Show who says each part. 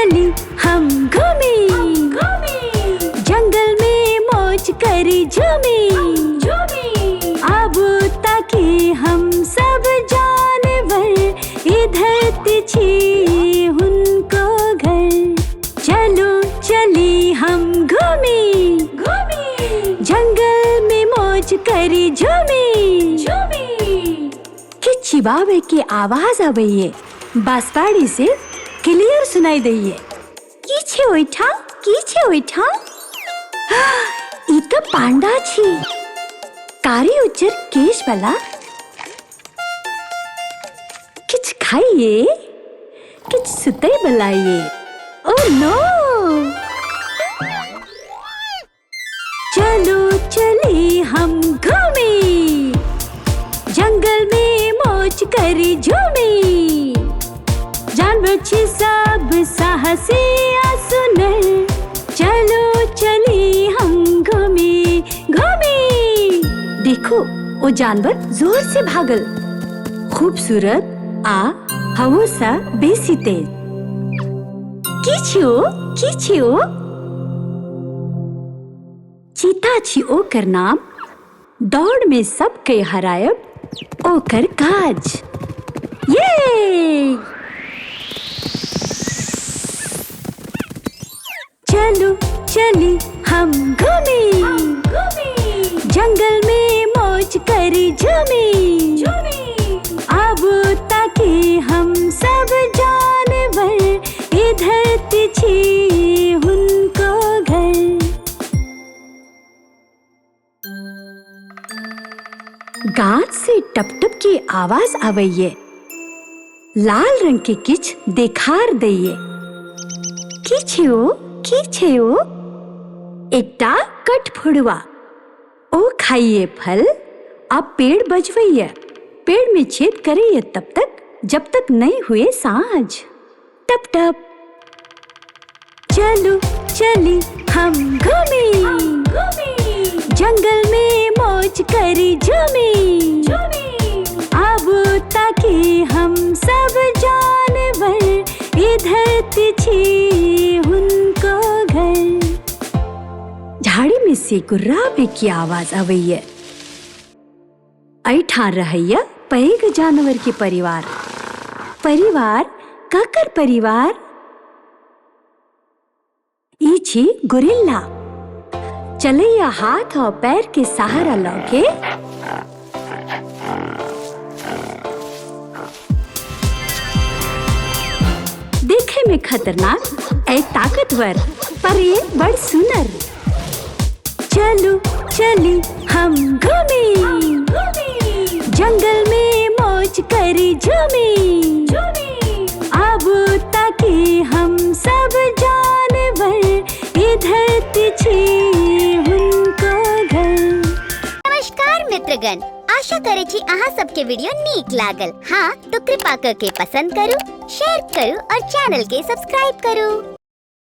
Speaker 1: चली हम घूमी, जंगल में मौज करी झूमी। अब ताकि हम सब जानवर इधर छी उनको घर। चलो चली हम घूमी, जंगल में मौज करी झूमी। कि चिबावे की आवाज आबैये, बांसुरी से क्लियर सुनाई दैये। की ओइठा ई तो पांडा छी, कारी उज्जर केश वाला। किछ खाइए, किछ सुतै बलाइए। Oh no! चलो चली हम घूमी, जंगल में मौज करी झूमी। जानवर छी सब साहसी सुनर, चलो चली हम घूमी। देखो वो जानवर जोर से भागल, खूबसूरत आ हवो सा बेसी तेज। की छियो? चीता छी ओकर नाम, दौड़ में सबके हरायब ओकर काज। ये चलो चली हम घूमी, जंगल में मौज करी झूमी। अब ताकि हम सब जानवर इधर छी उनको घर। गाछ से टप टप की आवाज आबैये, लाल रंग के किछ देखार दैये। की छियो? एकटा कठफोड़वा, ओ खाइए फल अब पेड़ बजवैये। पेड़ में छेद करैये तब तक जब तक नहीं हुए साँझ। टप टप चलो चली हम घूमी, जंगल में मौज करी झूमी। अब ताकि हम सब जानवर इधर छी उनको घर। झाड़ी में से गुर्रावे की आवाज आबैये। ऐठा रहैया पैघ जानवर के परिवार। काकर परिवार? ई छी गोरिल्ला, चलैया हाथ और पैर के सहारा लौके देखे में खतरनाक ए ताकतवर, पर ये बड़ सुनर। चलो चली हम घूमी, जंगल में मौज करी झूमी। अब ताकि हम सब जानवर इधर छी उनको घर।
Speaker 2: नमस्कार मित्रगण, आशा करे छी अहाँ सबके वीडियो नीक लागल। हाँ तो कृपा करके पसंद करू, शेयर करू और चैनल के सब्सक्राइब करू।